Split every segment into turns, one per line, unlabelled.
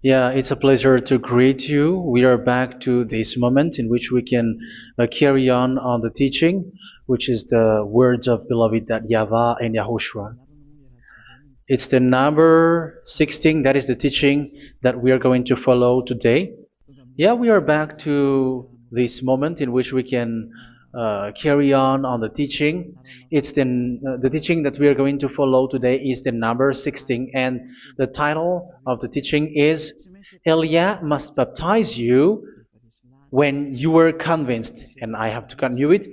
Yeah, it's a pleasure to greet you. We are back to this moment in which we can carry on the teaching, which is the words of beloved that YAHVAH and YAHOSHUA. It's the number 16, that is the teaching that we are going to follow today. Yeah, we are back to this moment in which we can carry on the teaching. It's the teaching that we are going to follow today is the number 16, and the title of the teaching is Elia must baptize you when you were convinced, and I have to continue it,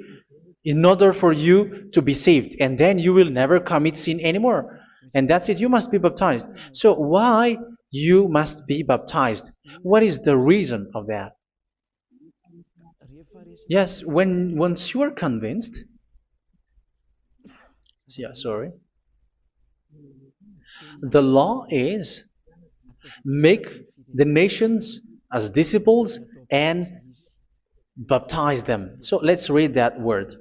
in order for you to be saved, and then you will never commit sin anymore. And that's it, you must be baptized. So why you must be baptized? What is the reason of that? Yes, when once you are convinced, yeah, sorry, the law is make the nations as disciples and baptize them. So let's read that word.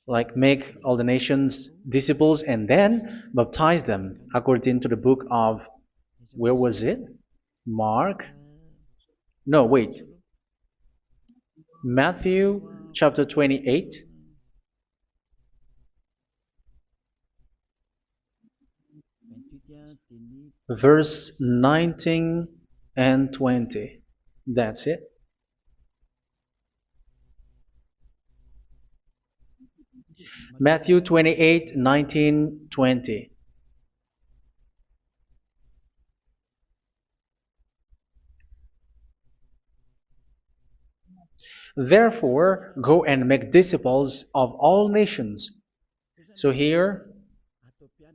Like make all the nations disciples and then baptize them according to the book of, where was it? Mark? No, wait. Matthew chapter 28. Verse 19 and 20. That's it. Matthew 28, 19, 20. Therefore, go and make disciples of all nations. So here,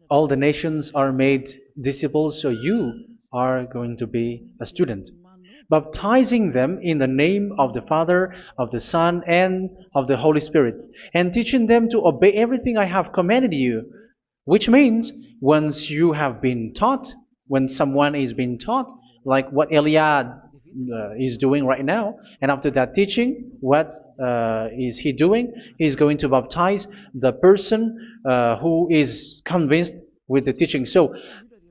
all the nations are made disciples, so you are going to be a student. Baptizing them in the name of the Father, of the Son, and of the Holy Spirit, and teaching them to obey everything I have commanded you. Which means, once you have been taught, when someone is being taught, like what Eliad is doing right now, and after that teaching, what is he doing? He's going to baptize the person who is convinced with the teaching. So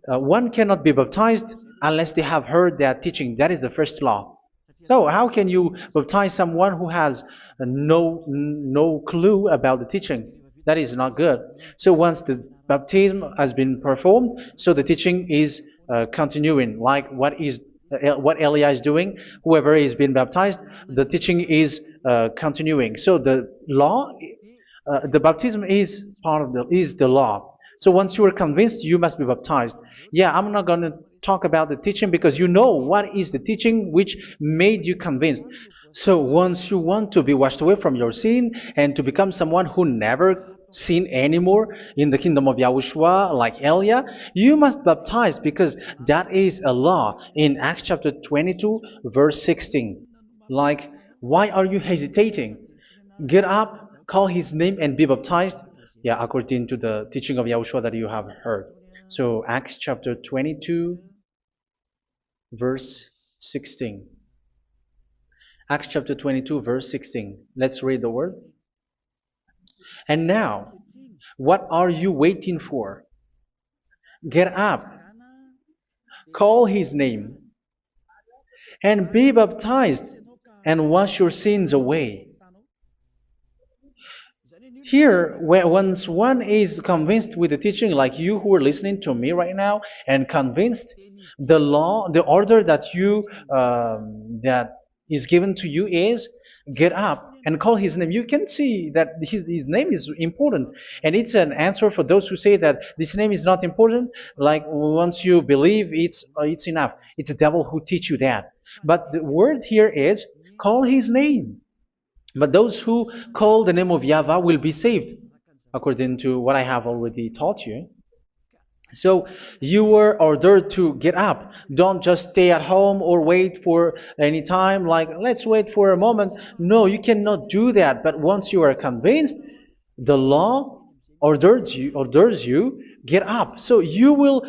one cannot be baptized unless they have heard that teaching. That is the first law. So how can you baptize someone who has no clue about the teaching? That is not good. So once the baptism has been performed, so the teaching is continuing. Like what Elia is doing, whoever is being baptized, the teaching is continuing. So the law, the baptism is part of the law. So once you are convinced, you must be baptized. Yeah, I'm not going to talk about the teaching because you know what is the teaching which made you convinced. So once you want to be washed away from your sin and to become someone who never sin anymore in the kingdom of YAHOSHUA like Elia, you must baptize because that is a law in Acts chapter 22 verse 16. Like, why are you hesitating? Get up, call his name and be baptized. Yeah, according to the teaching of YAHOSHUA that you have heard. So Acts chapter 22 verse 16. Acts chapter 22 verse 16. Let's read the word. And now, what are you waiting for? Get up, call his name, and be baptized, and wash your sins away. Here, once one is convinced with the teaching, like you who are listening to me right now, and convinced, the law, the order that that is given to you is get up and call his name. You can see that his name is important, and it's an answer for those who say that this name is not important. Like once you believe, it's enough. It's the devil who teach you that. But the word here is call his name. But those who call the name of YAHVAH will be saved, according to what I have already taught you. So you were ordered to get up. Don't just stay at home or wait for any time, like let's wait for a moment. No, you cannot do that. But once you are convinced, the law orders you get up. So you will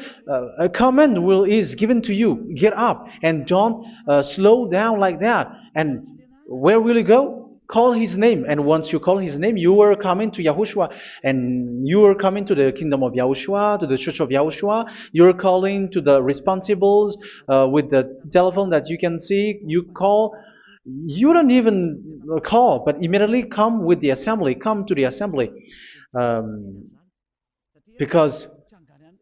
a command is given to you, get up, and don't slow down like that. And where will you go? call his name. And once you call his name, you are coming to Yahushua. And you are coming to the kingdom of Yahushua, to the church of Yahushua. You're calling to the responsibles with the telephone that you can see. You call. You don't even call, but immediately come with the assembly. Come to the assembly. Um, because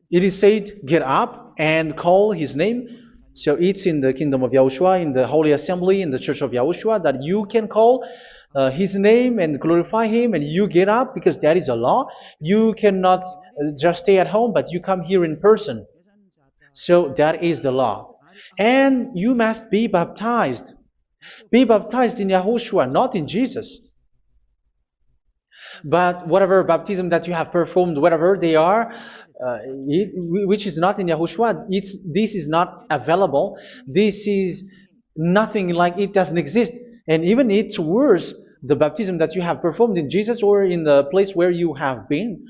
it is said, get up and call his name. So it's in the kingdom of Yahushua, in the holy assembly, in the church of Yahushua, that you can call his name and glorify him, and you get up, because that is a law. You cannot just stay at home, but you come here in person. So that is the law. And you must be baptized. Be baptized in Yahushua, not in Jesus. But whatever baptism that you have performed, whatever they are, which is not in Yahushua, this is not available. This is nothing, like it doesn't exist. And even it's worse, the baptism that you have performed in Jesus or in the place where you have been.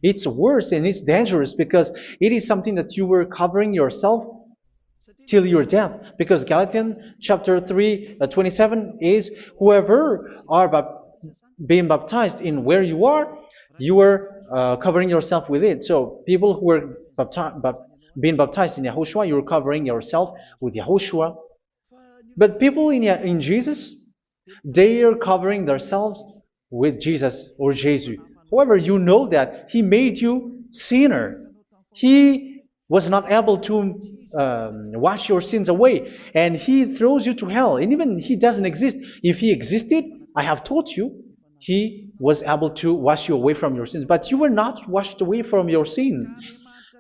It's worse and it's dangerous, because it is something that you were covering yourself till your death. Because Galatians chapter 3, 27 is, whoever are being baptized in where you are covering yourself with it. So people who were being baptized in Yahushua, you're covering yourself with Yahushua. But people in Jesus, they are covering themselves with Jesus or Jesus. However, you know that He made you sinner. He was not able to wash your sins away, and He throws you to hell. And even He doesn't exist. If He existed, I have taught you, He was able to wash you away from your sins. But you were not washed away from your sins.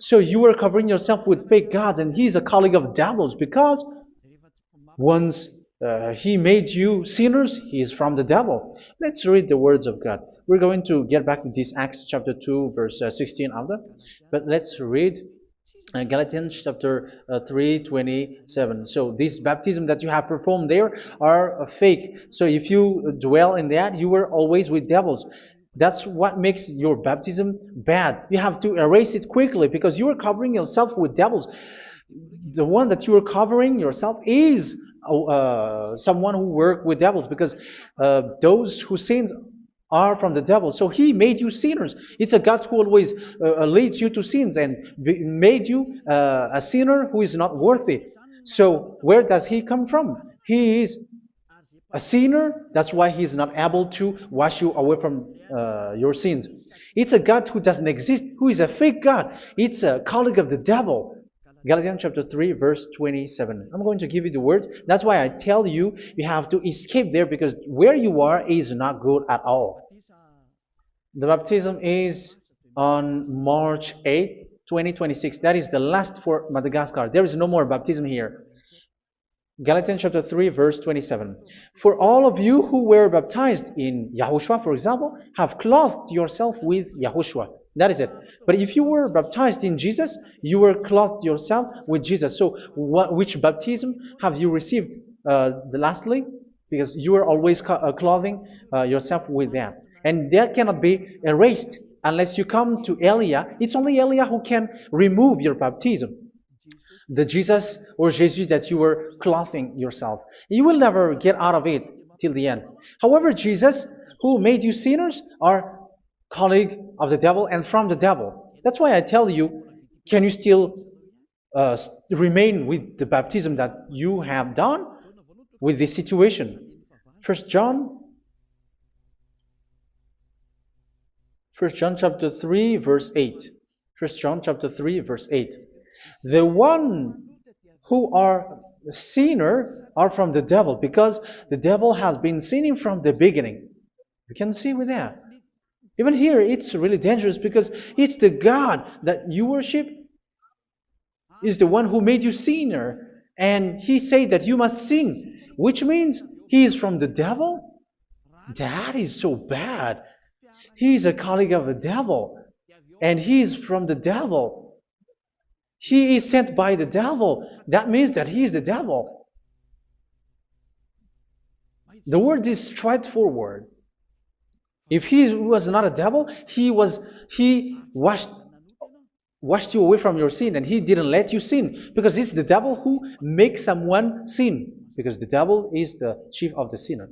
So you were covering yourself with fake gods, and He's a colleague of devils, because once He made you sinners, He is from the devil. Let's read the words of God. We're going to get back to this Acts chapter 2, verse 16 after. But let's read Galatians chapter 3, 27. So this baptism that you have performed there are fake. So if you dwell in that, you were always with devils. That's what makes your baptism bad. You have to erase it quickly, because you are covering yourself with devils. The one that you are covering yourself is someone who worked with devils, because those who sins are from the devil. So He made you sinners. It's a God who always leads you to sins, and made you a sinner who is not worthy. So where does He come from? He is a sinner. That's why He is not able to wash you away from your sins. It's a God who doesn't exist, who is a fake God. It's a colleague of the devil. Galatians chapter 3, verse 27. I'm going to give you the words. That's why I tell you, you have to escape there, because where you are is not good at all. The baptism is on March 8, 2026. That is the last for Madagascar. There is no more baptism here. Galatians chapter 3, verse 27. For all of you who were baptized in Yahushua, for example, have clothed yourself with Yahushua. That is it. But if you were baptized in Jesus, you were clothed yourself with Jesus. So which baptism have you received lastly? Because you are always clothing yourself with that. And that cannot be erased unless you come to Eliah. It's only Eliah who can remove your baptism. The Jesus or Jesus that you were clothing yourself. You will never get out of it till the end. However, Jesus, who made you sinners, are colleague of the devil and from the devil. That's why I tell you, can you still remain with the baptism that you have done with this situation? First John chapter 3, verse 8. First John chapter 3, verse 8. The one who are sinner are from the devil, because the devil has been sinning from the beginning. You can see with that. Even here, it's really dangerous, because it's the God that you worship is the one who made you sinner. And He said that you must sin, which means He is from the devil. That is so bad. He is a colleague of the devil, and He is from the devil. He is sent by the devil. That means that He is the devil. The word is straightforward. If He was not a devil, He washed you away from your sin, and He didn't let you sin, because it's the devil who makes someone sin, because the devil is the chief of the sinner.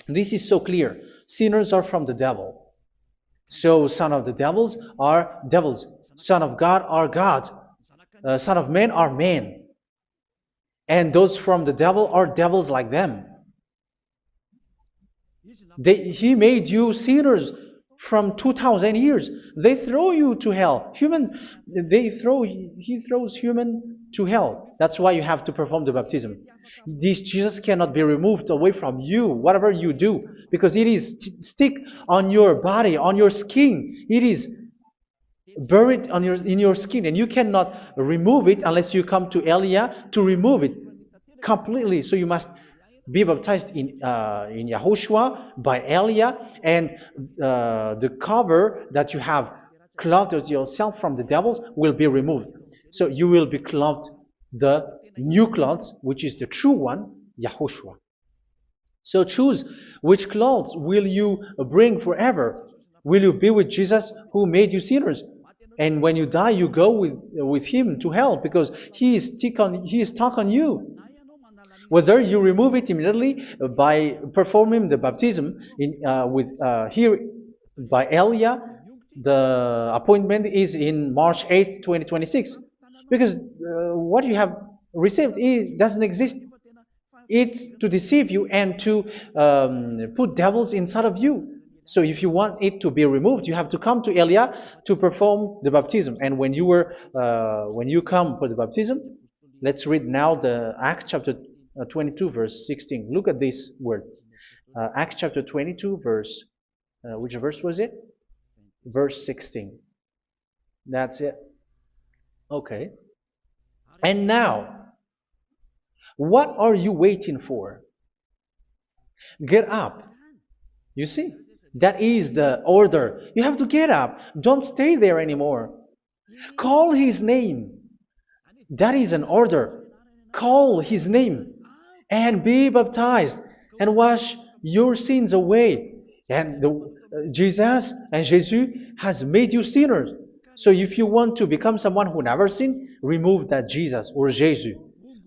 This is so clear. Sinners are from the devil. So son of the devils are devils. Son of God are gods. Son of men are men. And those from the devil are devils like them. He made you sinners from 2,000 years. They throw you to hell. He throws human to hell. That's why you have to perform the baptism. This Jesus cannot be removed away from you, whatever you do, because it is stick on your body, on your skin. It is buried in your skin, and you cannot remove it unless you come to Elia to remove it completely. So you must be baptized in YAHOSHUA by Elia, and the cover that you have clothed yourself from the devils will be removed. So you will be clothed the new clothes, which is the true one, YAHOSHUA. So choose which clothes will you bring forever. Will you be with Jesus who made you sinners? And when you die, you go with him to hell because he is stuck on you. Whether you remove it immediately by performing the baptism here by Elia, the appointment is in March 8, 2026. Because what you have received doesn't exist. It's to deceive you and to put devils inside of you. So if you want it to be removed, you have to come to Elia to perform the baptism. And when you come for the baptism, let's read now the Acts chapter 22 verse 16. Look at this word. Acts chapter 22 verse, which verse was it? Verse 16. That's it. Okay. And now, what are you waiting for? Get up. You see, that is the order. You have to get up. Don't stay there anymore. Call his name. That is an order. Call his name and be baptized and wash your sins away. And Jesus has made you sinners. So if you want to become someone who never sinned, remove that Jesus or Jesus.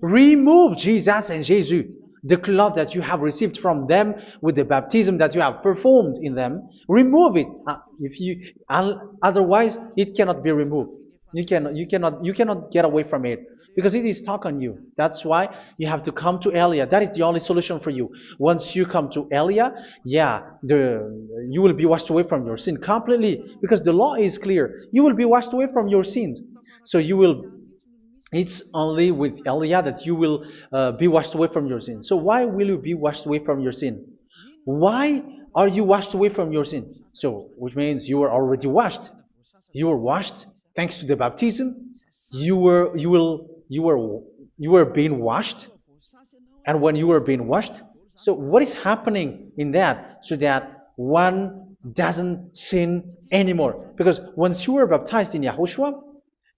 Remove Jesus and Jesus, the cloth that you have received from them with the baptism that you have performed in them. Remove it. Otherwise, it cannot be removed. You cannot get away from it because it is stuck on you. That's why you have to come to Elia. That is the only solution for you. Once you come to Elia, you will be washed away from your sin completely because the law is clear. You will be washed away from your sins. So it's only with Elia that you will be washed away from your sin. So why will you be washed away from your sin? Why are you washed away from your sin? So, which means you were already washed. You were washed thanks to the baptism. You were being washed, and when you were being washed, so what is happening in that? So that one doesn't sin anymore. Because once you were baptized in YAHOSHUA,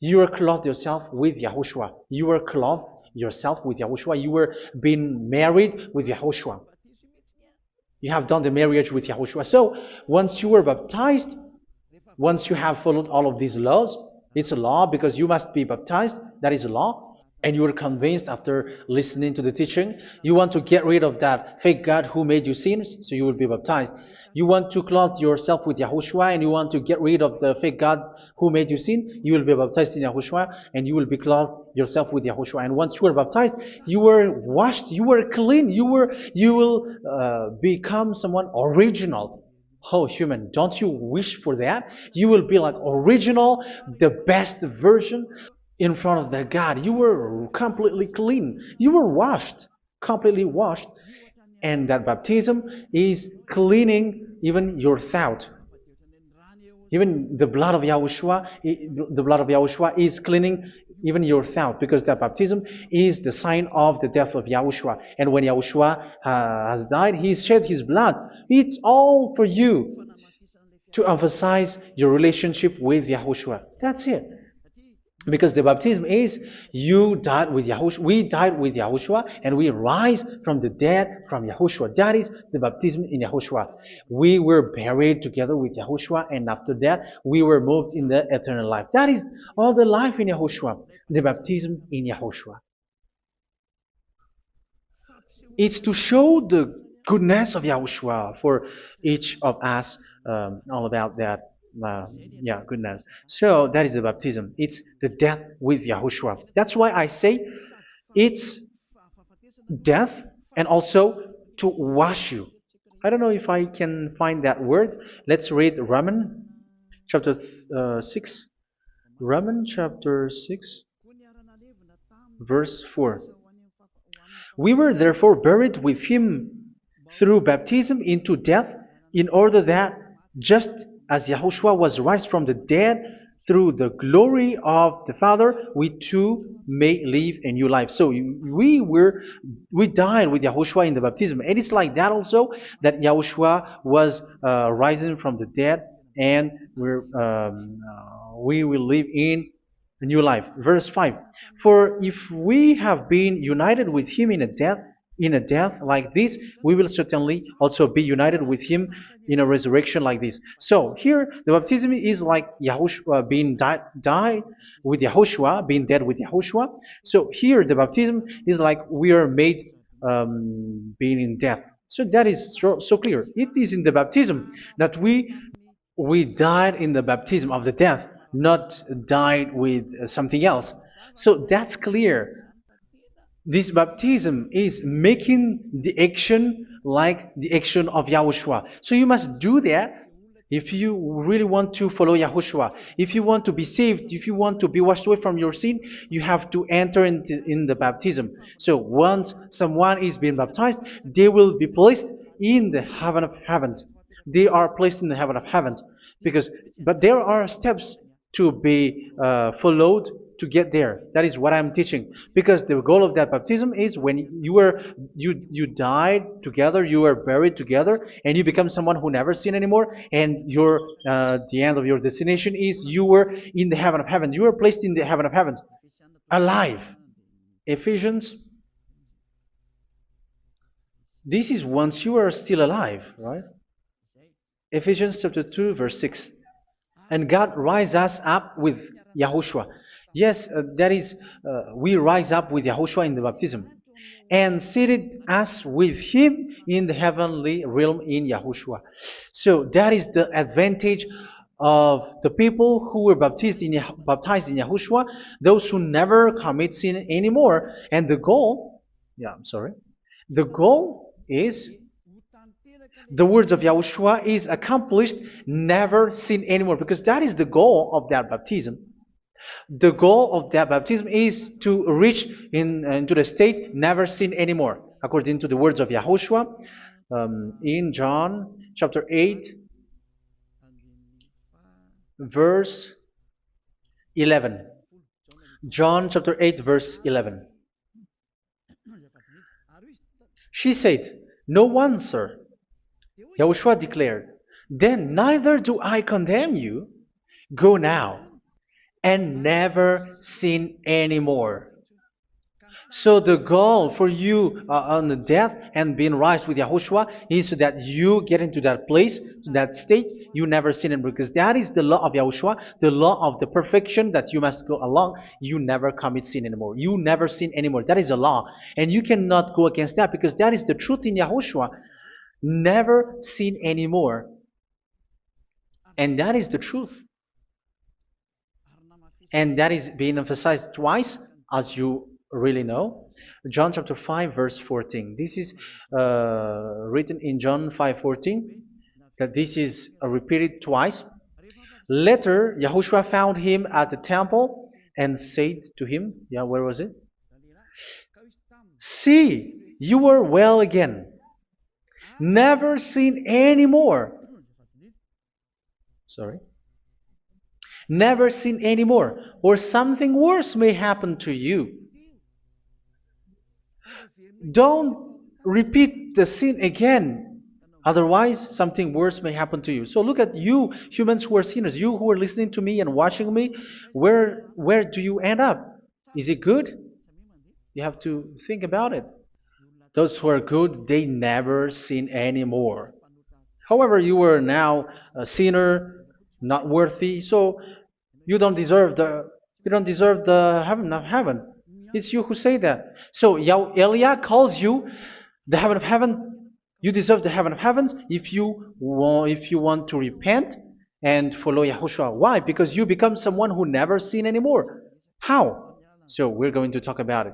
you were clothed yourself with YAHOSHUA. You were clothed yourself with YAHOSHUA. You were being married with YAHOSHUA. You have done the marriage with YAHOSHUA. So once you were baptized, once you have followed all of these laws, it's a law because you must be baptized. That is a law. And you are convinced after listening to the teaching, you want to get rid of that fake God who made you sinners, so you will be baptized. You want to clothe yourself with YAHOSHUA and you want to get rid of the fake God who made you sin, you will be baptized in YAHOSHUA and you will be clothed yourself with YAHOSHUA. And once you are baptized, you were washed, you were clean, you will become someone original. Oh, human, don't you wish for that? You will be like original, the best version in front of the God. You were completely clean. You were washed, completely washed. And that baptism is cleaning even your thought. Even the blood of YAHOSHUA is cleaning even your thought, because that baptism is the sign of the death of YAHOSHUA. And when YAHOSHUA has died, he shed his blood. It's all for you to emphasize your relationship with YAHOSHUA. That's it. Because the baptism is you died with YAHOSHUA, we died with YAHOSHUA, and we rise from the dead from YAHOSHUA. That is the baptism in YAHOSHUA. We were buried together with YAHOSHUA, and after that we were moved in the eternal life. That is all the life in YAHOSHUA, the baptism in YAHOSHUA. It's to show the goodness of Yahushua for each of us, all about that. Uh, yeah, goodness. So that is the baptism. It's the death with Yahushua. That's why I say it's death and also to wash you. I don't know if I can find that word. Let's read Romans chapter 6. Romans chapter 6, verse 4. We were therefore buried with him through baptism into death, in order that, just as Yahushua was raised from the dead through the glory of the Father, we too may live a new life. So we died with Yahushua in the baptism, and it's like that also that Yahushua was rising from the dead, and we will live in a new life. Verse 5. For if we have been united with him in a death like this, we will certainly also be united with him in a resurrection like this. So here the baptism is like Yahushua being died with Yahushua, being dead with Yahushua. So here the baptism is like we are made being in death. So that is so clear. It is in the baptism that we died in the baptism of the death, not died with something else. So that's clear. This baptism is making the action like the action of Yahushua. So you must do that if you really want to follow Yahushua. If you want to be saved, if you want to be washed away from your sin, you have to enter in the baptism. So once someone is being baptized, they will be placed in the heaven of heavens. They are placed in the heaven of heavens because, but there are steps to be followed to get there. That is what I'm teaching. Because the goal of that baptism is when you died together, you were buried together, and you become someone who never sin anymore. And your the end of your destination is you were in the heaven of heaven. You were placed in the heaven of heavens, alive. Ephesians. This is once you are still alive, right? Ephesians chapter 2, verse 6. And God rise us up with Yahushua. Yes, that is, we rise up with Yahushua in the baptism. And seated us with him in the heavenly realm in Yahushua. So that is the advantage of the people who were baptized in Yahushua, those who never commit sin anymore. And the goal, the goal is the words of Yahushua is accomplished, never sin anymore, because that is the goal of that baptism. The goal of that baptism is to reach into the state never sin anymore, according to the words of Yahushua in John chapter 8, verse 11. John chapter 8, verse 11. She said, "No one, sir." Yahushua declared, "Then neither do I condemn you. Go now and never sin anymore." So the goal for you on the death and being raised with Yahushua is so that you get into that place, to that state, you never sin anymore. Because that is the law of Yahushua, the law of the perfection that you must go along. You never commit sin anymore. You never sin anymore. That is a law. And you cannot go against that because that is the truth in Yahushua. Never sin anymore. And that is the truth. And that is being emphasized twice, as you really know. John chapter 5, verse 14. This is written in John 5:14, that this is repeated twice. Later, Yahushua found him at the temple and said to him, where was it? "See, you are well again. Never sin anymore." Sorry. Never sin anymore, or something worse may happen to you. Don't repeat the sin again. Otherwise, something worse may happen to you. So look at you, humans who are sinners, you who are listening to me and watching me. Where do you end up? Is it good? You have to think about it. Those who are good, they never sin anymore. However, you are now a sinner, not worthy, so you don't deserve the heaven of heaven. It's you who say that. So Eliah calls you the heaven of heaven. You deserve the heaven of heavens if you want to repent and follow Yahushua. Why? Because you become someone who never sin anymore. How? So we're going to talk about it.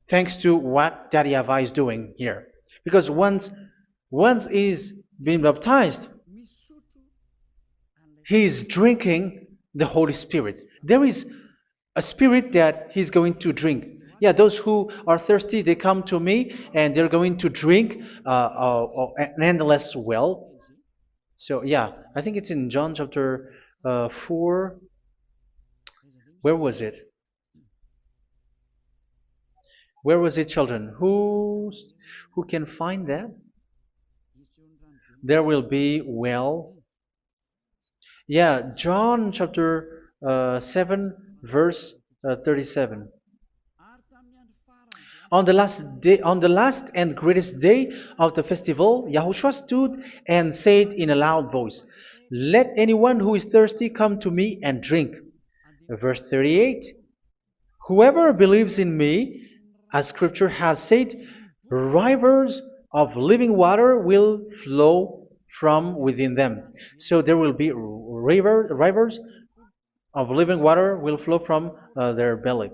Thanks to what Daddy YAHVAH is doing here. Because once he's been baptized, he's drinking the Holy Spirit. There is a spirit that he's going to drink. Yeah, those who are thirsty, they come to me and they're going to drink an endless well. So yeah, I think it's in John chapter 4. Where was it? Where was it, children? Who can find that? There will be well. Yeah, John chapter 7, verse 37. On the last and greatest day of the festival, Yahushua stood and said in a loud voice, "Let anyone who is thirsty come to me and drink." Verse 38, "Whoever believes in me, as Scripture has said, rivers of living water will flow from within them." So there will be rivers of living water will flow from their belly.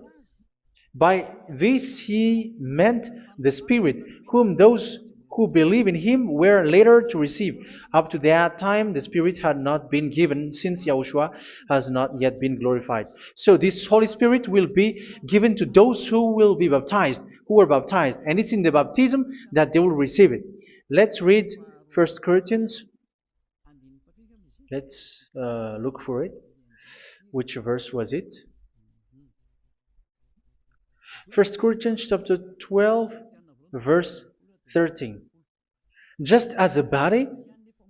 By this he meant the Spirit, whom those who believe in him were later to receive. Up to that time, the Spirit had not been given, since Yahushua has not yet been glorified. So this Holy Spirit will be given to those who will be baptized, who were baptized, and it's in the baptism that they will receive it. Let's read 1 Corinthians. Let's look for it. Which verse was it? 1 Corinthians chapter 12, verse 13. Just as a body,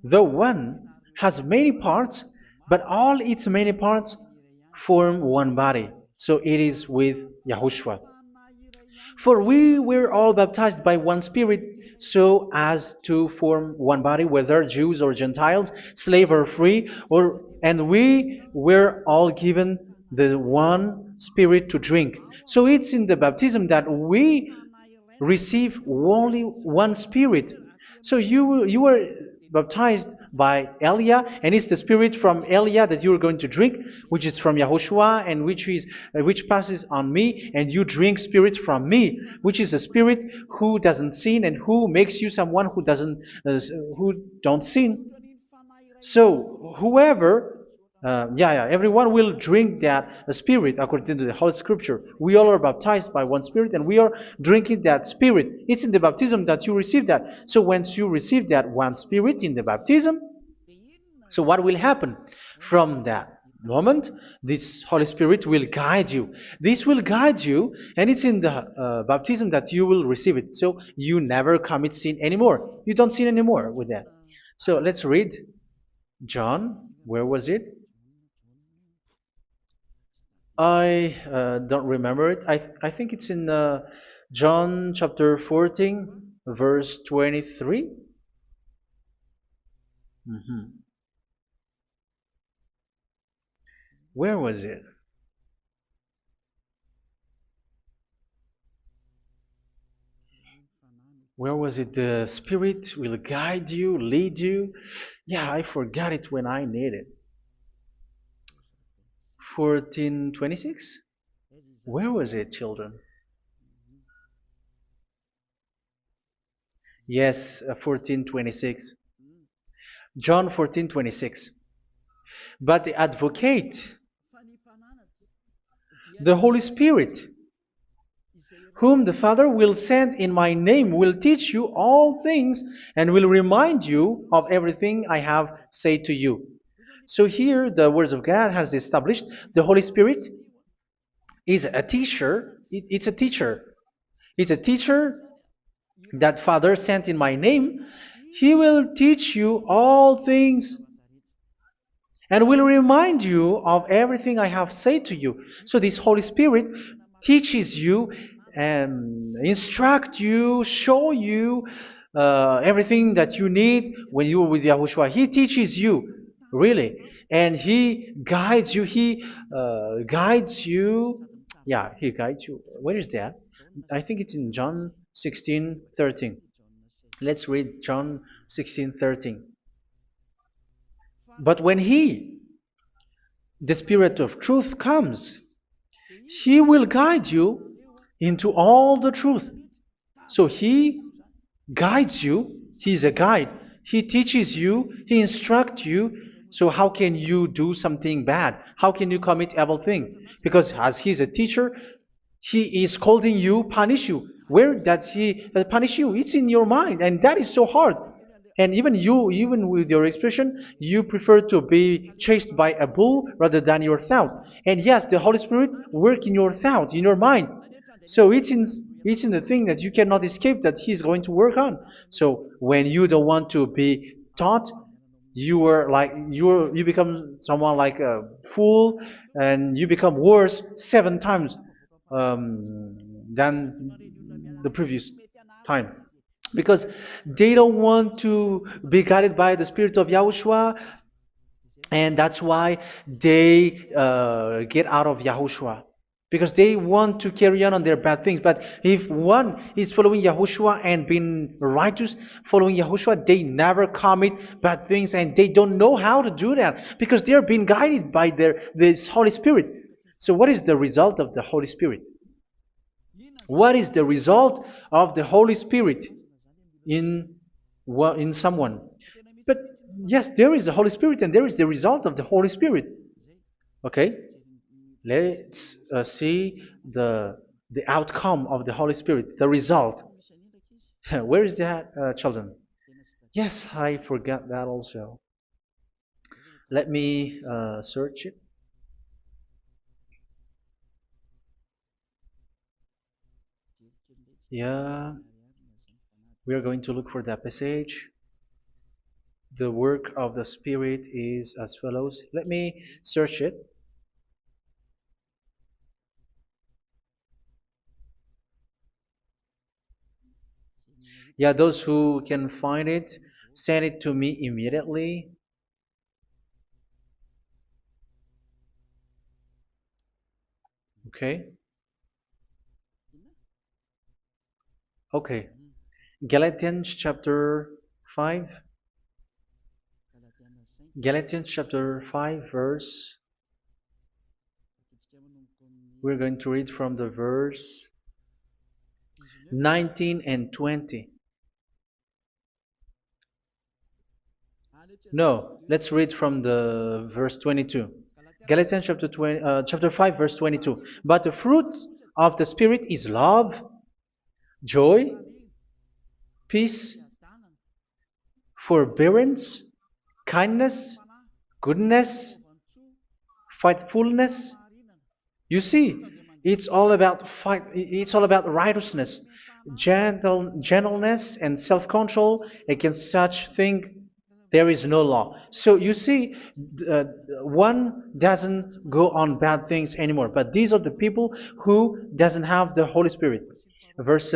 though one, has many parts, but all its many parts form one body. So it is with Yahushua. For we were all baptized by one Spirit, so as to form one body, whether Jews or Gentiles, slave or free, and we were all given the one Spirit to drink. So it's in the baptism that we receive only one Spirit. So you were baptized by Elia, and it's the Spirit from Elia that you are going to drink, which is from Yahushua, and which passes on me, and you drink Spirit from me, which is a Spirit who doesn't sin and who makes you someone who don't sin. So whoever everyone will drink that Spirit according to the Holy Scripture. We all are baptized by one Spirit, and we are drinking that Spirit. It's in the baptism that you receive that. So once you receive that one Spirit in the baptism, so what will happen? From that moment, this Holy Spirit will guide you. This will guide you, and it's in the baptism that you will receive it. So you never commit sin anymore. You don't sin anymore with that. So let's read John. Where was it? I don't remember it. I think it's in John chapter 14, verse 23. Where was it? Where was it? The Spirit will guide you, lead you. Yeah, I forgot it when I need it. 14:26? Where was it, children? Yes, 14:26. John 14:26. But the advocate, the Holy Spirit, whom the Father will send in my name, will teach you all things and will remind you of everything I have said to you. So here the words of God has established the Holy Spirit is a teacher. It's a teacher. It's a teacher that Father sent in my name. He will teach you all things and will remind you of everything I have said to you. So this Holy Spirit teaches you and instruct you, show you everything that you need when you are with Yahushua. He teaches you, really. And He guides you. He guides you. Yeah, He guides you. Where is that? I think it's in John 16:13. Let's read John 16:13. But when He, the Spirit of truth, comes, He will guide you into all the truth. So He guides you. He's a guide. He teaches you. He instructs you. So how can you do something bad? How can you commit evil thing? Because as He's a teacher, He is scolding you, punish you. Where does He punish you? It's in your mind, and that is so hard. And even you, even with your expression, you prefer to be chased by a bull rather than your thought. And yes, the Holy Spirit work in your thought, in your mind. So it's in the thing that you cannot escape that He's going to work on. So when you don't want to be taught, you become someone like a fool, and you become worse 7 times than the previous time, because they don't want to be guided by the Spirit of Yahushua, and that's why they get out of Yahushua, because they want to carry on their bad things. But if one is following Yahushua and being righteous, following Yahushua, they never commit bad things, and they don't know how to do that because they are being guided by this Holy Spirit. So what is the result of the Holy Spirit? What is the result of the Holy Spirit in in someone? But yes, there is the Holy Spirit, and there is the result of the Holy Spirit. Okay, let's see the outcome of the Holy Spirit, the result. Where is that, children? Yes, I forgot that also. Let me search it. Yeah, we are going to look for that passage. The work of the Spirit is as follows. Let me search it. Yeah, those who can find it, send it to me immediately. Okay. Okay. Galatians chapter 5. Galatians chapter 5, verse. We're going to read from the verse 19 and 20. No, let's read from the verse 22. Galatians chapter 5, verse 22. But the fruit of the Spirit is love, joy, peace, forbearance, kindness, goodness, faithfulness. You see, it's all about fight. It's all about righteousness, gentleness, and self-control. Against such thing, there is no law. So you see, uh, one doesn't go on bad things anymore. But these are the people who doesn't have the Holy Spirit. Verse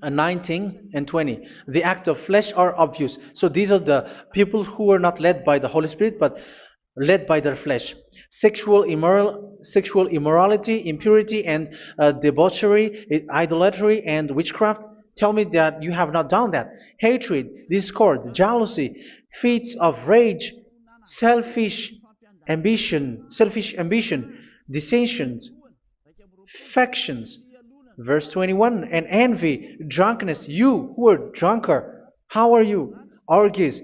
19 and 20. The act of flesh are obvious. So these are the people who are not led by the Holy Spirit, but led by their flesh. Sexual immorality, impurity, and debauchery, idolatry, and witchcraft. Tell me that you have not done that. Hatred, discord, jealousy, fits of rage, selfish ambition, dissensions, factions. Verse 21, and envy, drunkenness. You who are drunkard, how are you? Orgies.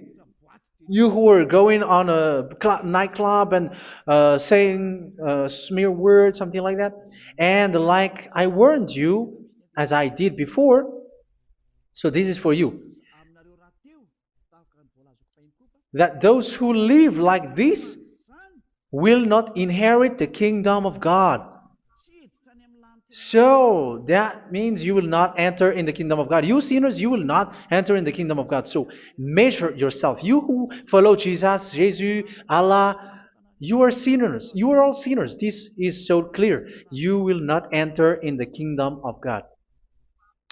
You who are going on a nightclub and saying smear words, something like that. And like I warned you, as I did before, so this is for you, that those who live like this will not inherit the kingdom of God. So that means you will not enter in the kingdom of God. You sinners, you will not enter in the kingdom of God. So measure yourself. You who follow Jesus, Allah, you are sinners. You are all sinners. This is so clear. You will not enter in the kingdom of God.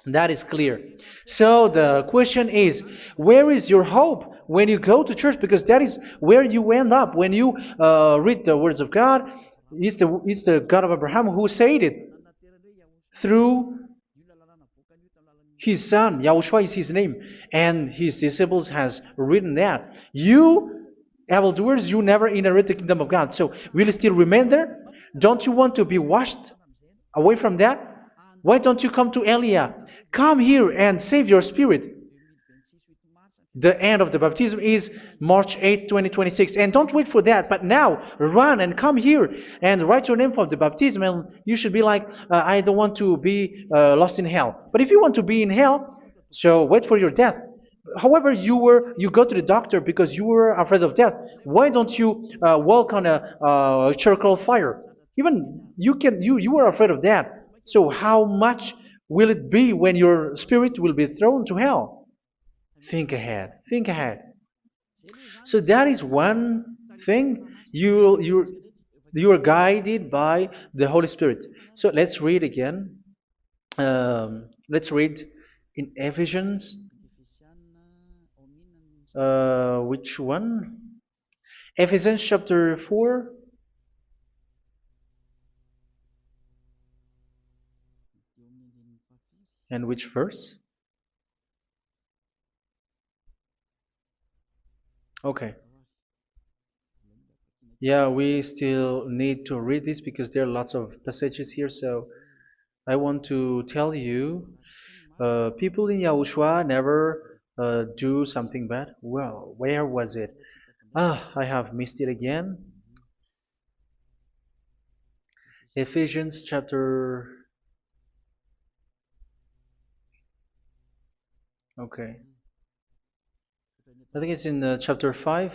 That is clear. So the question is, where is your hope when you go to church? Because that is where you end up when you read the words of God. It's the God of Abraham who said it through His son, Yahushua is his name, and his disciples has written that. You, evildoers, you never inherit the kingdom of God. So will you still remain there? Don't you want to be washed away from that? Why don't you come to Elia? Come here and save your spirit. The end of the baptism is March 8th, 2026. And don't wait for that, but now run and come here and write your name for the baptism. And you should be like, I don't want to be lost in hell. But if you want to be in hell, so wait for your death. However, you go to the doctor because you were afraid of death. Why don't you walk on a charcoal fire? Even you were afraid of that. So how much will it be when your spirit will be thrown to hell? Think ahead. Think ahead. So that is one thing. You are guided by the Holy Spirit. So let's read again. Let's read in Ephesians. Which one? Ephesians chapter 4. And which verse? Okay. Yeah, we still need to read this because there are lots of passages here. So I want to tell you, people in Yahushua never do something bad. Well, where was it? I have missed it again. Ephesians chapter. Okay. I think it's in chapter 5.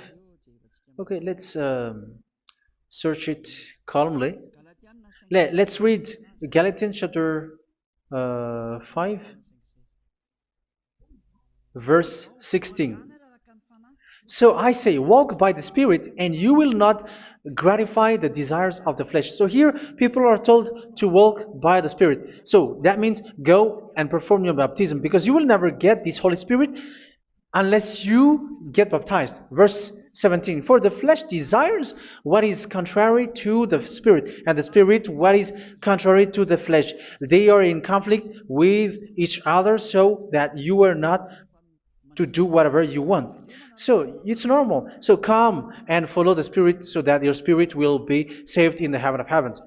Okay, let's search it calmly. Let's read Galatians chapter 5, verse 16. So I say, walk by the Spirit, and you will not gratify the desires of the flesh. So here, people are told to walk by the Spirit. So that means go and perform your baptism, because you will never get this Holy Spirit unless you get baptized. Verse 17. For the flesh desires what is contrary to the Spirit, and the Spirit what is contrary to the flesh. They are in conflict with each other, so that you are not to do whatever you want. So it's normal. So come and follow the Spirit so that your spirit will be saved in the heaven of heavens.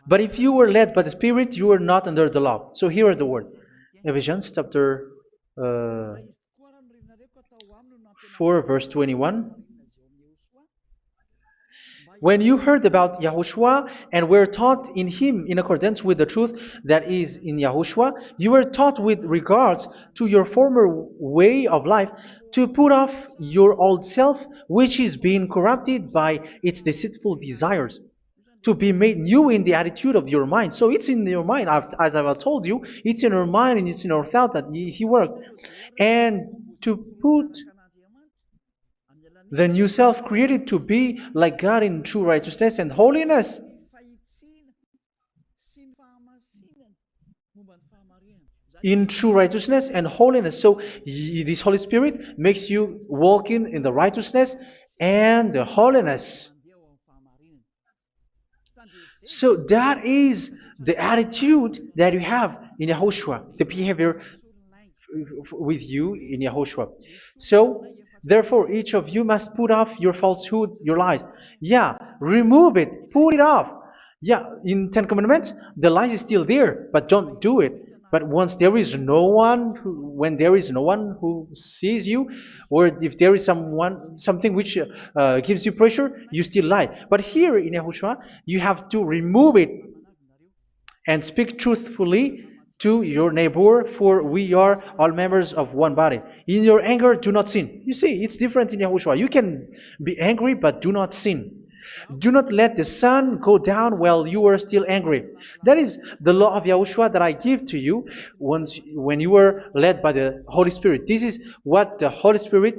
But if you were led by the Spirit, you are not under the law. So here are the word. Ephesians chapter 4 verse 21. When you heard about Yahushua and were taught in him in accordance with the truth that is in Yahushua, you were taught with regards to your former way of life to put off your old self, which is being corrupted by its deceitful desires, to be made new in the attitude of your mind. So it's in your mind, as I've told you, it's in your mind and it's in your thought that he worked. And to put the new self created to be like God in true righteousness and holiness. In true righteousness and holiness. So this Holy Spirit makes you walk in the righteousness and the holiness. So that is the attitude that you have in Yahushua, the behavior with you in Yahushua. So therefore, each of you must put off your falsehood, your lies. Yeah, remove it, put it off. Yeah, in Ten Commandments, the lies is still there, but don't do it. But once there is no one, when there is no one who sees you, or if there is something which gives you pressure, you still lie. But here in Yahushua, you have to remove it and speak truthfully to your neighbor, for we are all members of one body. In your anger, do not sin. You see, it's different in Yahushua. You can be angry, but do not sin. Do not let the sun go down while you are still angry. That is the law of Yahushua that I give to you when you were led by the Holy Spirit. This is what the Holy Spirit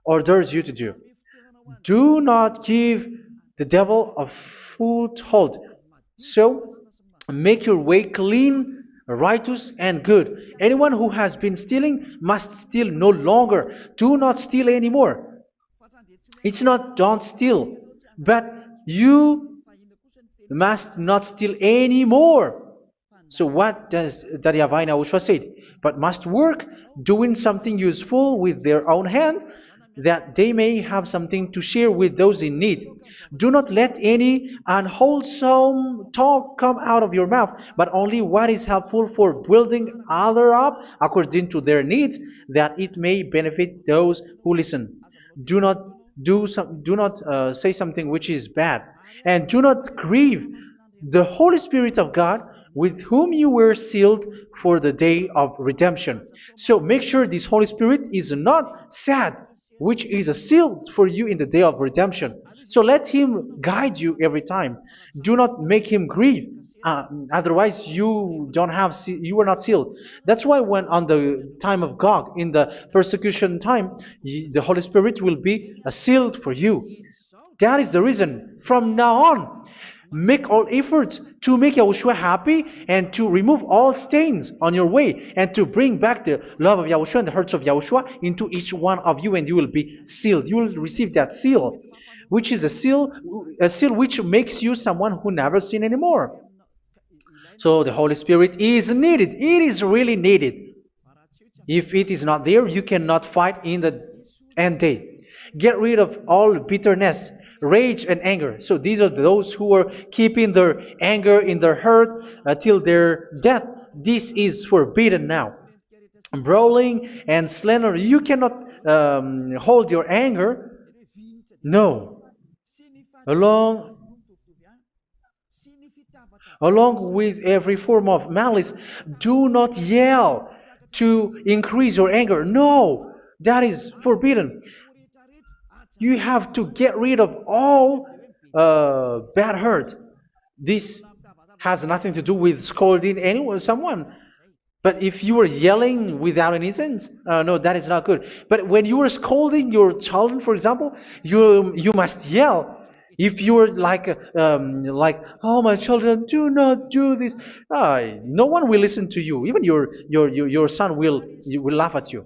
orders you to do. Do not give the devil a foothold. So, make your way clean, righteous, and good. Anyone who has been stealing must steal no longer. Do not steal anymore. It's not don't steal, but you must not steal anymore. So what does the YAHVAH in YAHOSHUA say? But must work doing something useful with their own hand, that they may have something to share with those in need. Do not let any unwholesome talk come out of your mouth, but only what is helpful for building other up according to their needs, that it may benefit those who listen. Do not do not say something which is bad, and do not grieve the Holy Spirit of God, with whom you were sealed for the day of redemption. So make sure this Holy Spirit is not sad, which is a seal for you in the day of redemption. So let Him guide you every time. Do not make Him grieve. Otherwise, you are not sealed. That's why when on the time of God, in the persecution time, the Holy Spirit will be a sealed for you. That is the reason. From now on, make all efforts to make Yahushua happy and to remove all stains on your way and to bring back the love of Yahushua and the hearts of Yahushua into each one of you, and you will be sealed. You will receive that seal, which is a seal which makes you someone who never sin anymore. So the Holy Spirit is needed. It is really needed. If it is not there, you cannot fight in the end day. Get rid of all bitterness, rage, and anger. So these are those who are keeping their anger in their heart till their death. This is forbidden now. Brawling and slander. You cannot hold your anger. No. Along Along with every form of malice, do not yell to increase your anger. No, that is forbidden. You have to get rid of all bad hurt. This has nothing to do with scolding anyone, someone. But if you are yelling without any sense, no, that is not good. But when you are scolding your children, for example, you must yell. If you are like, oh my children, do not do this, no one will listen to you. Even your son will laugh at you.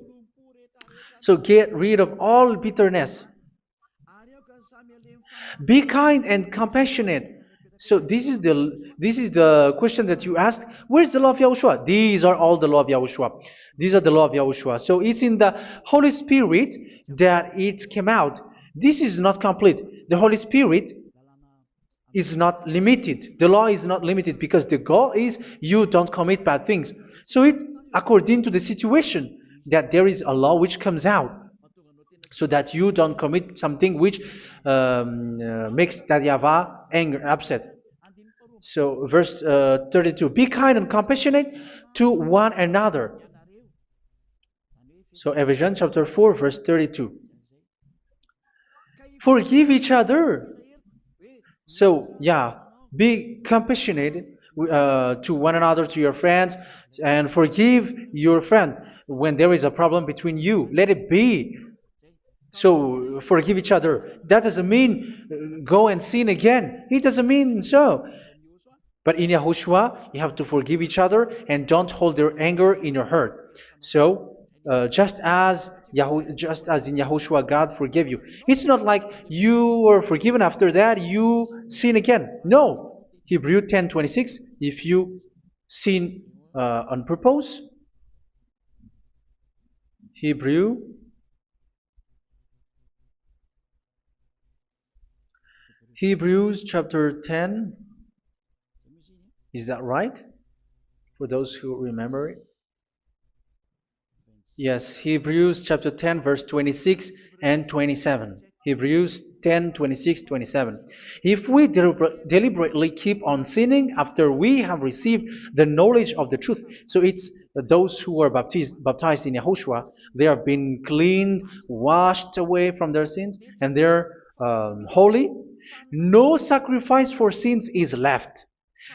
So get rid of all bitterness. Be kind and compassionate. So this is the question that you asked. Where's the law of Yahushua? These are all the law of Yahushua. These are the law of Yahushua. So it's in the Holy Spirit that it came out. This is not complete. The Holy Spirit is not limited. The law is not limited because the goal is you don't commit bad things. So it according to the situation that there is a law which comes out, so that you don't commit something which makes that YAHVAH angry, upset. So verse 32, be kind and compassionate to one another. So Ephesians chapter 4 verse 32. Forgive each other. So yeah, be compassionate to one another, to your friends, and forgive your friend when there is a problem between you. Let it be. So forgive each other. That doesn't mean go and sin again. It doesn't mean so. But in Yahushua, you have to forgive each other and don't hold their anger in your heart. So just as in Yahushua, God forgive you. It's not like you were forgiven after that you sin again. No. Hebrew 10:26. If you sin on purpose, Hebrews chapter 10. Is that right? For those who remember it? Yes, Hebrews chapter 10 verse 26 and 27. Hebrews 10, 26, 27. If we deliberately keep on sinning after we have received the knowledge of the truth, so it's those who are baptized in Yahushua, they have been cleaned, washed away from their sins, and they're holy. No sacrifice for sins is left,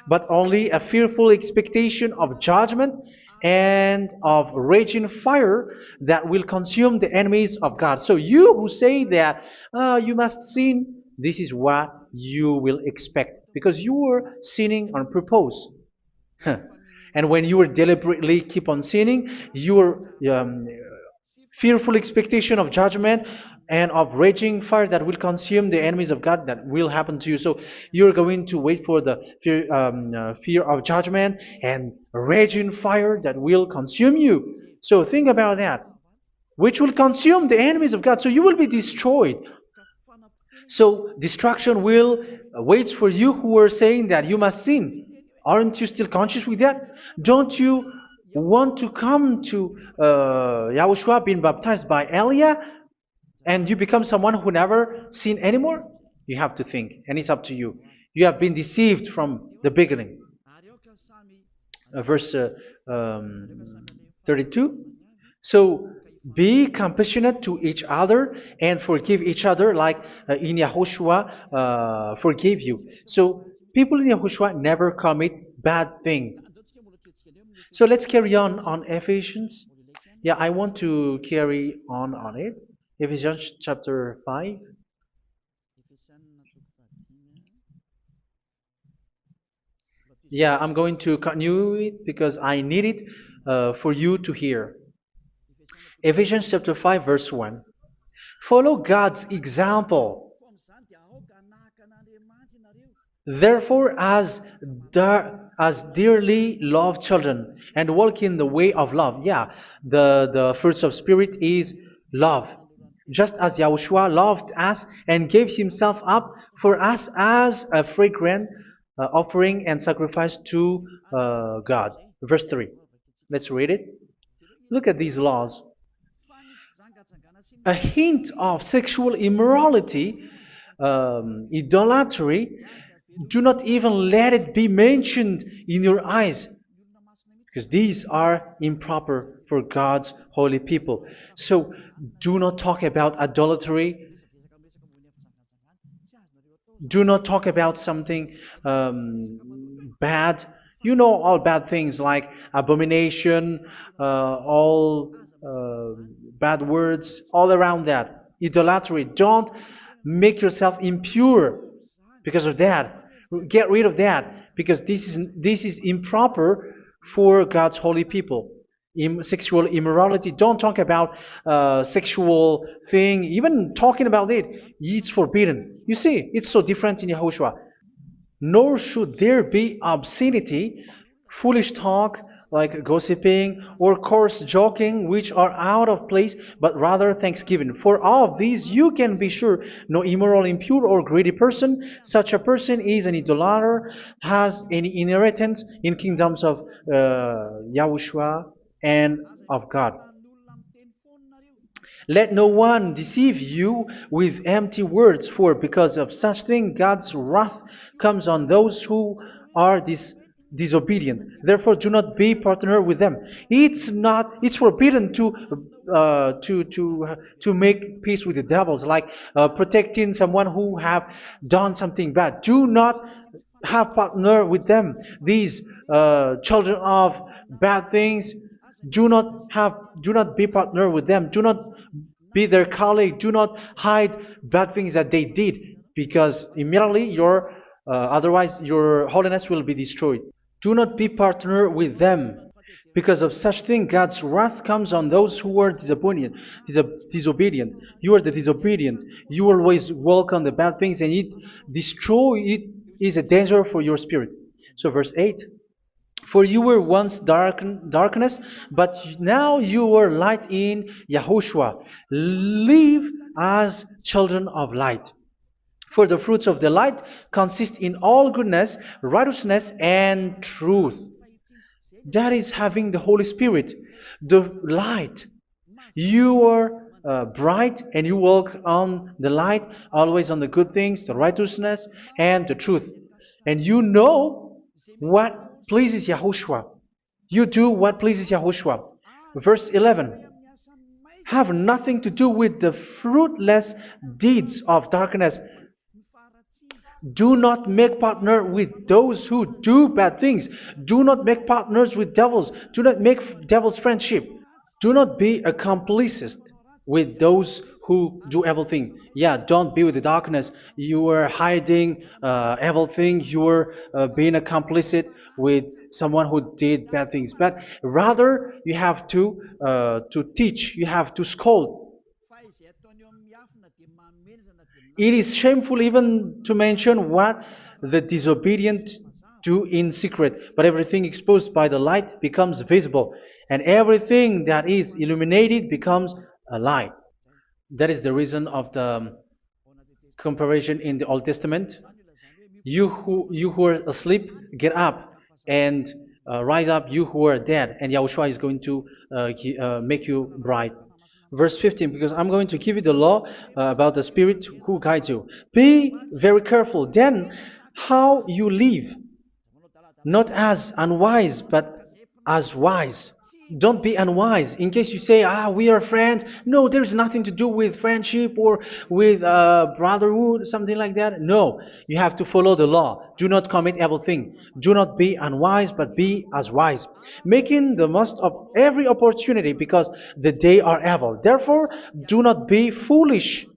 but only a fearful expectation of judgment and of raging fire that will consume the enemies of God. So you who say that you must sin, this is what you will expect, because you were sinning on purpose. And when you will deliberately keep on sinning, you are fearful expectation of judgment and of raging fire that will consume the enemies of God that will happen to you. So you're going to wait for the fear of judgment and raging fire that will consume you. So think about that, which will consume the enemies of God. So you will be destroyed. So destruction will wait for you who are saying that you must sin. Aren't you still conscious with that? Don't you want to come to Yahushua being baptized by Elia and you become someone who never sin anymore? You have to think, and it's up to you. You have been deceived from the beginning. Verse 32. So be compassionate to each other and forgive each other like in Yahushua forgave you. So people in Yahushua never commit bad thing. So let's carry on Ephesians. Yeah, I want to carry on it. Ephesians chapter 5. Yeah, I'm going to continue it because I need it for you to hear. Ephesians chapter 5 verse 1. Follow God's example. Therefore, as dearly loved children, and walk in the way of love. Yeah, the fruits of spirit is love. Just as Yahushua loved us and gave himself up for us as a fragrant offering and sacrifice to God. Verse 3. Let's read it. Look at these laws. A hint of sexual immorality, idolatry, do not even let it be mentioned in your eyes, because these are improper for God's holy people. So do not talk about idolatry. Do not talk about something bad. You know all bad things like abomination, all bad words, all around that. Idolatry. Don't make yourself impure because of that. Get rid of that because this is improper for God's holy people. Sexual immorality. Don't talk about sexual thing. Even talking about it's forbidden. You see, it's so different in Yahushua. Nor should there be obscenity, foolish talk like gossiping or coarse joking, which are out of place, but rather thanksgiving. For of these you can be sure: no immoral, impure, or greedy person, such a person is an idolater, has any inheritance in kingdoms of Yahushua and of God. Let no one deceive you with empty words, for because of such thing God's wrath comes on those who are disobedient. Therefore, do not be partner with them. It's forbidden to make peace with the devils, like protecting someone who have done something bad. Do not have partner with them. These children of bad things, do not be partner with them. Do not be their colleague. Do not hide bad things that they did, because immediately otherwise your holiness will be destroyed. Do not be partner with them. Because of such thing, God's wrath comes on those who are disobedient. You are the disobedient. You always walk on the bad things, and it is a danger for your spirit. So verse 8. For you were once darkness, but now you are light in Yahushua. Live as children of light. For the fruits of the light consist in all goodness, righteousness, and truth. That is having the Holy Spirit, the light. You are bright and you walk on the light, always on the good things, the righteousness, and the truth. And you know what pleases Yahushua. You do what pleases Yahushua. Verse 11. Have nothing to do with the fruitless deeds of darkness. Do not make partner with those who do bad things. Do not make partners with devils. Do not make devils friendship. Do not be accomplices with those who do evil thing. Yeah, don't be with the darkness. You are hiding evil thing. You are being a complicit with someone who did bad things. But rather, you have to teach. You have to scold. It is shameful even to mention what the disobedient do in secret, but everything exposed by the light becomes visible, and everything that is illuminated becomes a light. That is the reason of the comparison in the Old Testament. You who are asleep, get up and rise up, you who are dead, and Yahushua is going to make you bright. Verse 15, because I'm going to give you the law about the Spirit who guides you. Be very careful then how you live, not as unwise, but as wise. Don't be unwise. In case you say, we are friends. No, there's nothing to do with friendship or with brotherhood, something like that. No, you have to follow the law. Do not commit evil thing. Do not be unwise, but be as wise, making the most of every opportunity because the day are evil. Therefore, do not be foolish,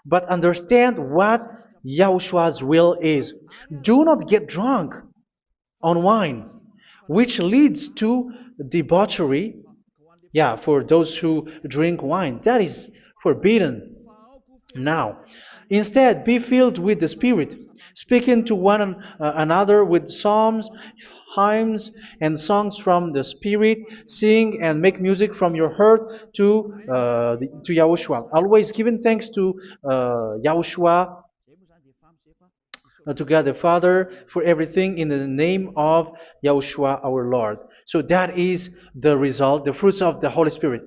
but understand what Yahushua's will is. Do not get drunk on wine, which leads to debauchery. Yeah, for those who drink wine, that is forbidden now. Instead, be filled with the Spirit, speaking to one another with psalms, hymns, and songs from the Spirit. Sing and make music from your heart to Yahushua. Always giving thanks to Yahushua, to God the Father for everything in the name of Yahushua our Lord. So that is the result, the fruits of the Holy Spirit.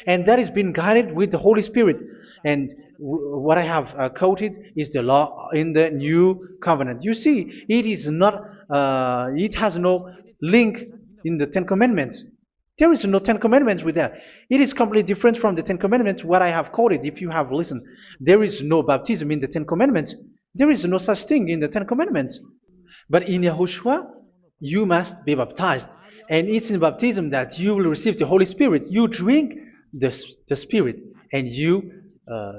And that is being guided with the Holy Spirit. And what I have quoted is the law in the new covenant. You see, it is not, it has no link in the Ten Commandments. There is no Ten Commandments with that. It is completely different from the Ten Commandments, what I have quoted, if you have listened. There is no baptism in the Ten Commandments. There is no such thing in the Ten Commandments. But in Yahushua, you must be baptized. And it's in baptism that you will receive the Holy Spirit. You drink the Spirit, and you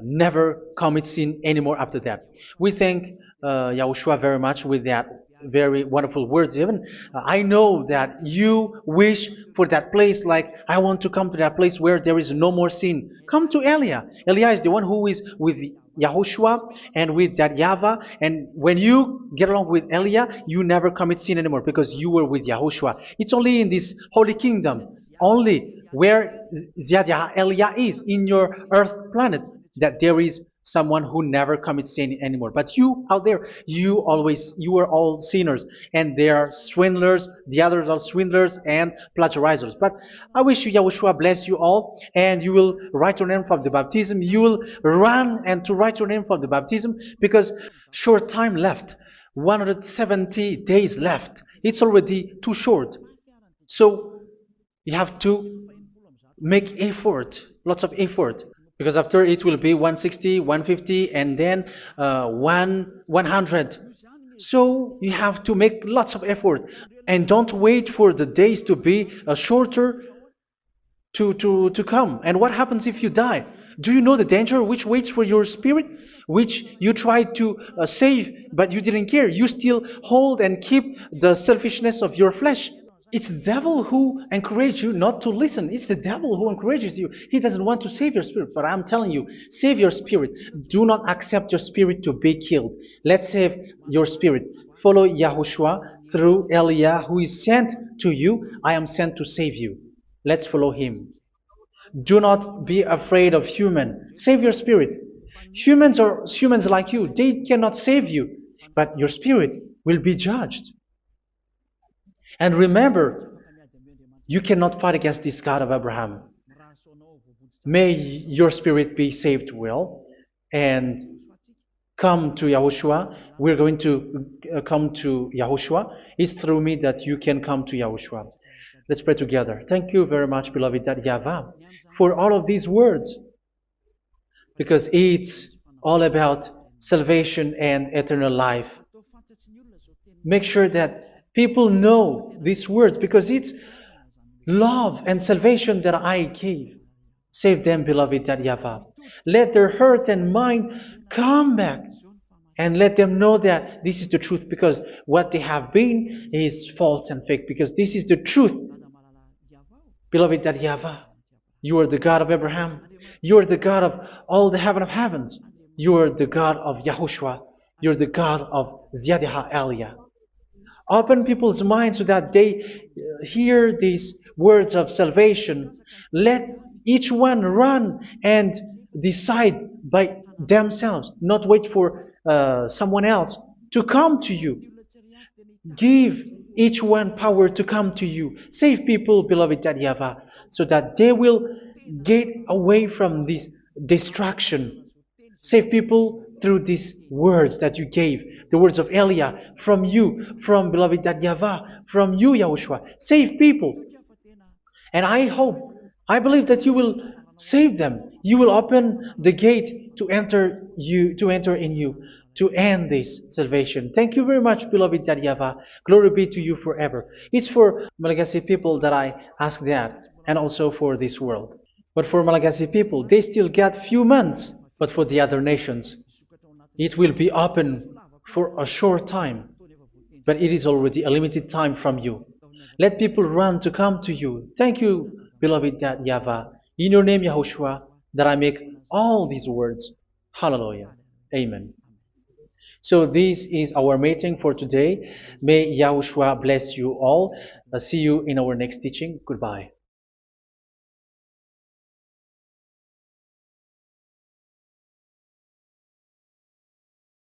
never commit sin anymore after that. We thank Yahushua very much with that very wonderful words. Even I know that you wish for that place, like I want to come to that place where there is no more sin. Come to Elia. Elia is the one who is with Yahushua and with that YAHVAH, and when you get along with Elia, you never commit sin anymore because you were with Yahushua. It's only in this holy kingdom, only where Ziad Elia is in your earth planet, that there is someone who never commits sin anymore. But you out there, you are all sinners, and they are swindlers. The others are swindlers and plagiarizers. But I wish you, Yahushua, bless you all, and you will write your name for the baptism. You will run and to write your name for the baptism, because short time left, 170 days left. It's already too short. So you have to make effort, lots of effort, because after it will be 160, 150, and then 100. So you have to make lots of effort, and don't wait for the days to be shorter to come. And what happens if you die? Do you know the danger which waits for your spirit, which you tried to save, but you didn't care? You still hold and keep the selfishness of your flesh. It's the devil who encourages you not to listen. It's the devil who encourages you. He doesn't want to save your spirit. But I'm telling you, save your spirit. Do not accept your spirit to be killed. Let's save your spirit. Follow Yahushua through Elia, who is sent to you. I am sent to save you. Let's follow him. Do not be afraid of human. Save your spirit. Humans are humans like you. They cannot save you. But your spirit will be judged. And remember, you cannot fight against this God of Abraham. May your spirit be saved well and come to Yahushua. We're going to come to Yahushua. It's through me that you can come to Yahushua. Let's pray together. Thank you very much, beloved YAHVAH, for all of these words, because it's all about salvation and eternal life. Make sure that people know these words, because it's love and salvation that I gave. Save them, beloved YAHVAH. Let their heart and mind come back, and let them know that this is the truth, because what they have been is false and fake, because this is the truth. Beloved, that YAHVAH, you are the God of Abraham. You are the God of all the heaven of heavens. You are the God of YAHOSHUA. You are the God of Ziyadha Aliyah. Open people's minds so that they hear these words of salvation. Let each one run and decide by themselves, not wait for someone else to come to you. Give each one power to come to you. Save people, beloved YAHVAH, so that they will get away from this distraction. Save people through these words that you gave, the words of Elia, from you, from beloved YAHVAH, from you, Yahushua. Save people. And I hope, I believe that you will save them. You will open the gate to enter in you, to end this salvation. Thank you very much, beloved YAHVAH. Glory be to you forever. It's for Malagasy people that I ask that, and also for this world. But for Malagasy people, they still get few months. But for the other nations, it will be open for a short time. But it is already a limited time from you. Let people run to come to you. Thank you, beloved YAHVAH. In your name, Yahushua, that I make all these words. Hallelujah. Amen. So this is our meeting for today. May Yahushua bless you all. See you in our next teaching. Goodbye.